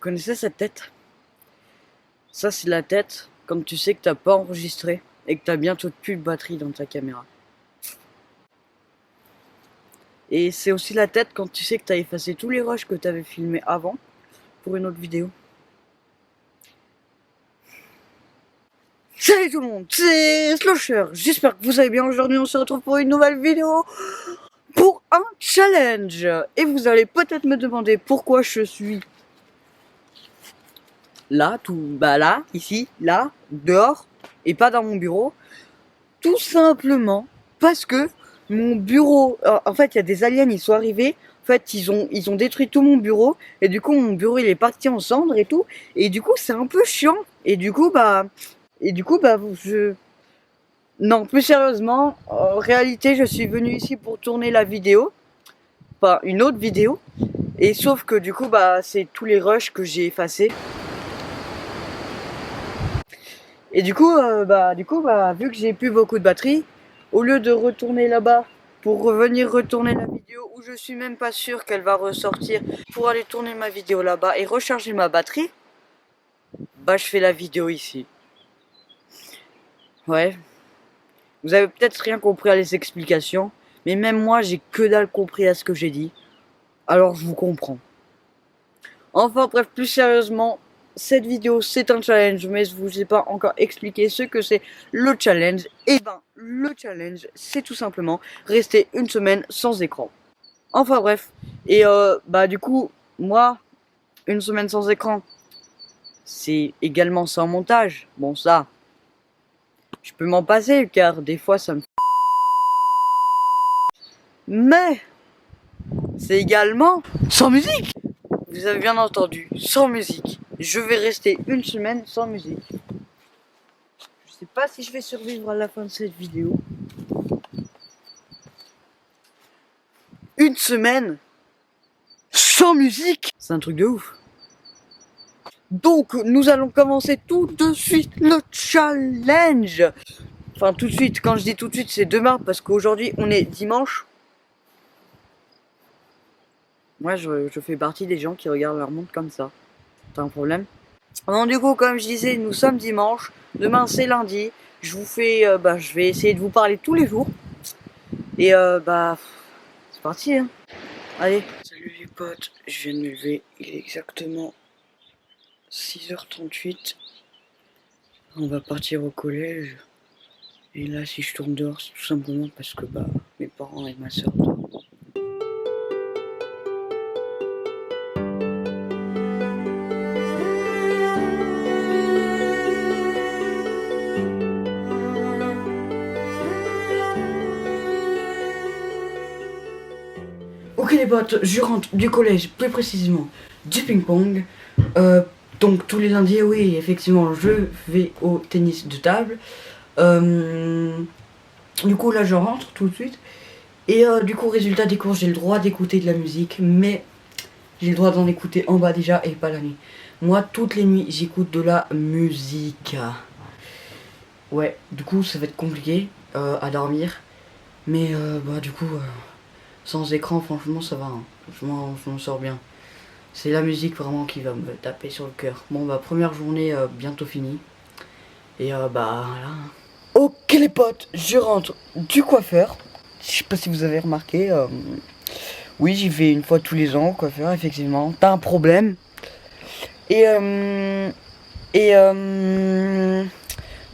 connaissez cette tête? Ça, c'est la tête quand tu sais que t'as pas enregistré et que t'as bientôt plus de batterie dans ta caméra. Et c'est aussi la tête quand tu sais que t'as effacé tous les rushs que t'avais filmés avant pour une autre vidéo. Salut tout le monde, c'est Slosher. J'espère que vous allez bien. Aujourd'hui, on se retrouve pour une nouvelle vidéo pour un challenge. Et vous allez peut-être me demander pourquoi je suis là, là, ici, là, dehors, et pas dans mon bureau. Tout simplement parce que mon bureau, en fait, il y a des aliens, ils sont arrivés. En fait, ils ont détruit tout mon bureau. Et du coup, mon bureau, il est parti en cendres et tout. Et du coup, c'est un peu chiant. Et du coup, non, plus sérieusement, en réalité, je suis venu ici pour tourner la vidéo. Enfin, une autre vidéo. Et sauf que du coup, c'est tous les rushs que j'ai effacés. Et du coup, vu que j'ai plus beaucoup de batterie, au lieu de retourner là-bas pour revenir retourner la vidéo où je suis même pas sûr qu'elle va ressortir pour aller tourner ma vidéo là-bas et recharger ma batterie, je fais la vidéo ici. Ouais. Vous avez peut-être rien compris à les explications, mais même moi, j'ai que dalle compris à ce que j'ai dit. Alors je vous comprends. Enfin bref, plus sérieusement, cette vidéo c'est un challenge, mais je vous ai pas encore expliqué ce que c'est le challenge. Et le challenge c'est tout simplement rester une semaine sans écran. Enfin bref, et du coup, moi, une semaine sans écran, c'est également sans montage. Bon ça, je peux m'en passer car des fois ça me... Mais, c'est également sans musique. Vous avez bien entendu, sans musique. Je vais rester une semaine sans musique. Je sais pas si je vais survivre à la fin de cette vidéo. Une semaine sans musique, c'est un truc de ouf. Donc nous allons commencer tout de suite le challenge. Enfin tout de suite, quand je dis tout de suite c'est demain parce qu'aujourd'hui on est dimanche. Moi je fais partie des gens qui regardent leur montre comme ça. T'as un problème? Donc du coup comme je disais nous sommes dimanche. Demain c'est lundi. Je vous fais, je vais essayer de vous parler tous les jours. Et c'est parti hein. Allez. Salut les potes, je viens de me lever. Il est exactement 6h38. On va partir au collège. Et là si je tourne dehors c'est tout simplement parce que mes parents et ma soeur dorment. Ok les potes, je rentre du collège, plus précisément du ping-pong. Donc tous les lundis, oui, effectivement, je vais au tennis de table. Du coup là je rentre tout de suite. Et du coup résultat des cours, j'ai le droit d'écouter de la musique, mais j'ai le droit d'en écouter en bas déjà et pas la nuit. Moi toutes les nuits j'écoute de la musique. Ouais, du coup ça va être compliqué à dormir. Mais du coup... sans écran, franchement, ça va. Hein. Je m'en sors bien. C'est la musique vraiment qui va me taper sur le cœur. Bon, première journée bientôt finie. Et voilà. Ok les potes, je rentre du coiffeur. Je sais pas si vous avez remarqué. Oui, j'y vais une fois tous les ans au coiffeur, effectivement. T'as un problème. Et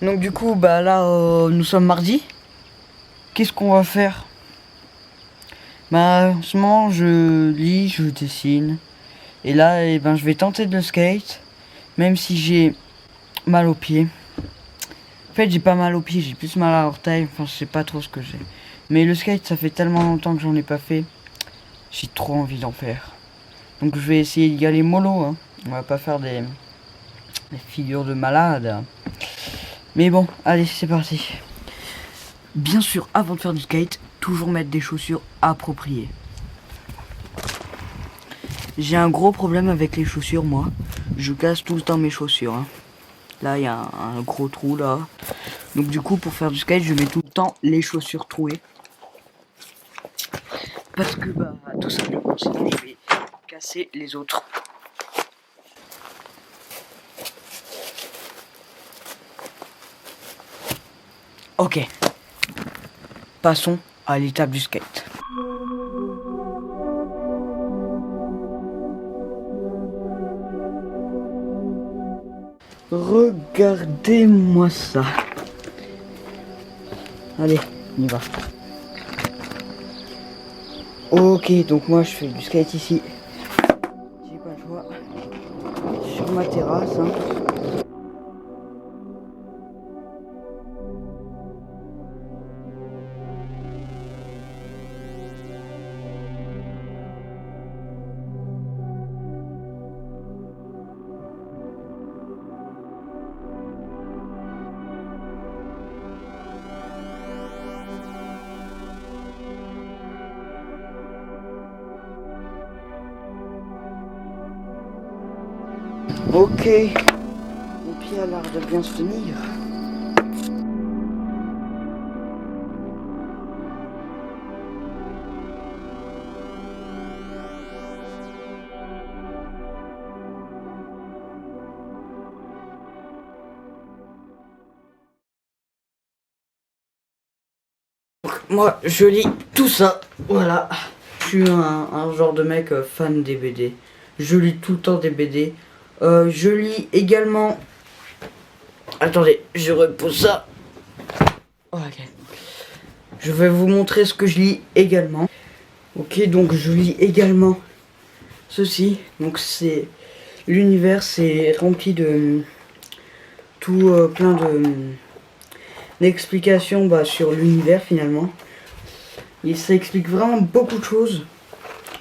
donc du coup, là, nous sommes mardi. Qu'est-ce qu'on va faire? En ce moment, je lis, je dessine. Et là, je vais tenter de le skate. Même si j'ai mal aux pieds. En fait, j'ai pas mal aux pieds, j'ai plus mal à l'orteil. Enfin, je sais pas trop ce que j'ai. Mais le skate, ça fait tellement longtemps que j'en ai pas fait. J'ai trop envie d'en faire. Donc, je vais essayer d'y aller mollo. Hein. On va pas faire des figures de malade. Mais bon, allez, c'est parti. Bien sûr, avant de faire du skate, toujours mettre des chaussures appropriées. J'ai un gros problème avec les chaussures, moi. Je casse tout le temps mes chaussures. Hein. Là, il y a un gros trou, là. Donc, du coup, pour faire du skate, je mets tout le temps les chaussures trouées. Parce que, tout simplement, sinon, je vais casser les autres. Ok. Passons à l'étape du skate. Regardez-moi ça. Allez, on y va. Ok, donc moi je fais du skate ici. J'ai pas le choix. Sur ma terrasse. Hein. Ok, mon pied a l'air de bien se tenir. Moi, je lis tout ça, voilà. Je suis un genre de mec fan des BD. Je lis tout le temps des BD. Je lis également... Attendez, je repose ça. Ok. Je vais vous montrer ce que je lis également. Ok, donc je lis également ceci. Donc c'est... L'univers, c'est rempli de... Tout plein de... d'explications sur l'univers finalement. Et ça explique vraiment beaucoup de choses.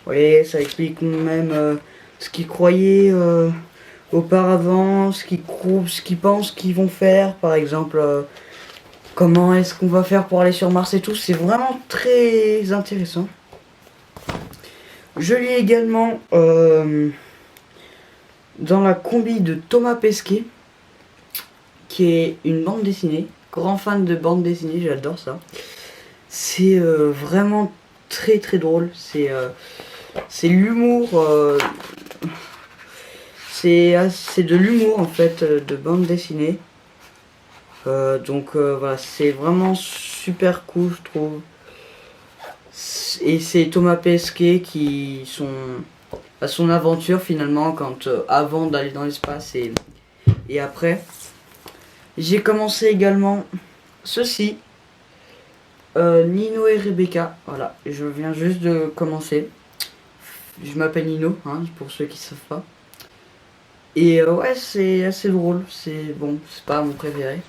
Oui, ça explique même ce qu'ils croyaient auparavant, ce qu'ils pensent qu'ils vont faire. Par exemple, comment est-ce qu'on va faire pour aller sur Mars et tout. C'est vraiment très intéressant. Je lis également dans la combi de Thomas Pesquet, qui est une bande dessinée. Grand fan de bande dessinée, j'adore ça. C'est vraiment très très drôle. C'est l'humour. C'est de l'humour en fait de bande dessinée. Donc voilà, c'est vraiment super cool je trouve. Et c'est Thomas Pesquet qui à son aventure finalement quand avant d'aller dans l'espace et après. J'ai commencé également ceci. Nino et Rebecca, voilà, je viens juste de commencer. Je m'appelle Nino, hein, pour ceux qui savent pas. Et ouais, c'est assez drôle, c'est bon, c'est pas mon préféré.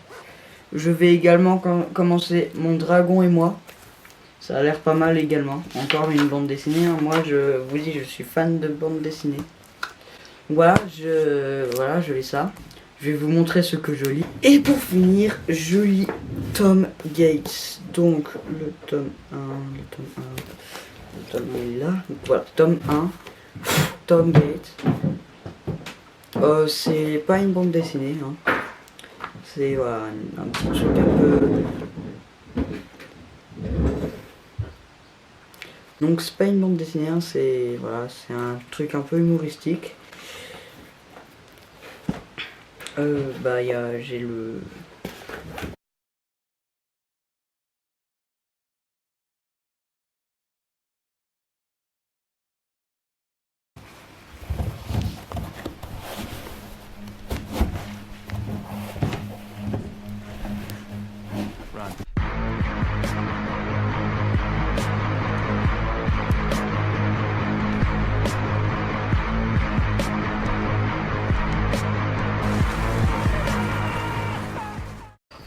Je vais également commencer Mon Dragon et moi. Ça a l'air pas mal également. Encore une bande dessinée, hein. Moi je vous dis, je suis fan de bande dessinée. Voilà, je lis ça. Je vais vous montrer ce que je lis. Et pour finir, je lis Tom Gates. Donc, le tome 1, le tome est là. Donc, voilà, tome 1, Tom Gates. C'est pas une bande dessinée. Hein. C'est voilà, un petit truc un peu... Donc, c'est pas une bande dessinée, hein, c'est voilà, un truc un peu humoristique. J'ai le...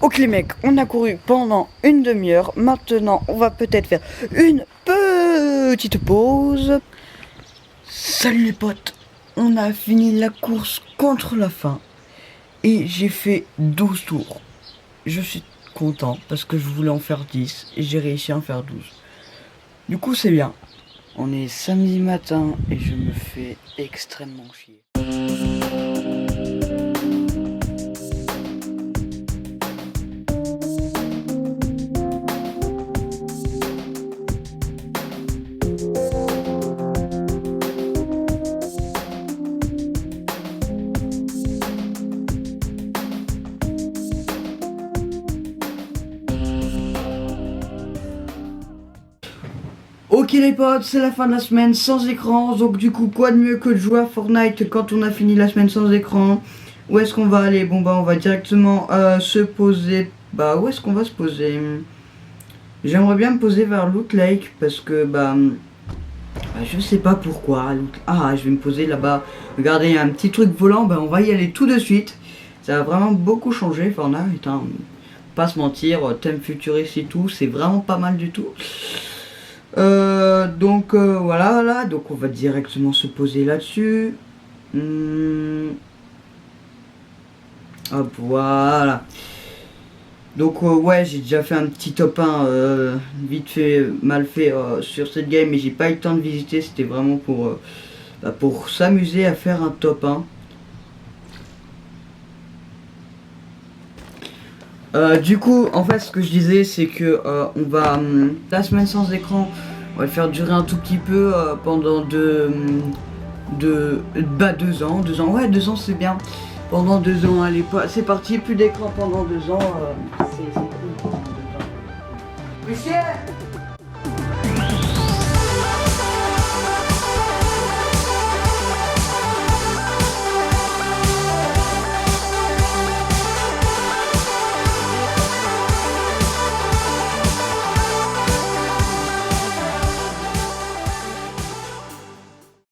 Ok les mecs, on a couru pendant une demi-heure. Maintenant, on va peut-être faire une petite pause. Salut les potes, on a fini la course contre la fin. Et j'ai fait 12 tours. Je suis content parce que je voulais en faire 10 et j'ai réussi à en faire 12. Du coup, c'est bien. On est samedi matin et je me fais extrêmement chier. Ok les potes, c'est la fin de la semaine sans écran, donc du coup quoi de mieux que de jouer à Fortnite quand on a fini la semaine sans écran. Où est-ce qu'on va aller? Bon bah on va directement se poser. Bah où est-ce qu'on va se poser? J'aimerais bien me poser vers Loot Lake parce que je sais pas pourquoi. Ah, je vais me poser là-bas. Regardez, il y a un petit truc volant, bah on va y aller tout de suite. Ça a vraiment beaucoup changé Fortnite, hein. Pas se mentir, thème futuriste et tout, c'est vraiment pas mal du tout. Voilà, donc on va directement se poser là-dessus. Hop, voilà. Donc ouais, j'ai déjà fait un petit top 1 vite fait, mal fait sur cette game, mais j'ai pas eu le temps de visiter, c'était vraiment pour s'amuser à faire un top 1. Du coup, en fait, ce que je disais, c'est que on va la semaine sans écran, on va le faire durer un tout petit peu pendant 2 ans, 2 ans, ouais, 2 ans c'est bien. Pendant 2 ans, allez, c'est parti, plus d'écran pendant 2 ans, c'est cool pendant 2 ans. Michel!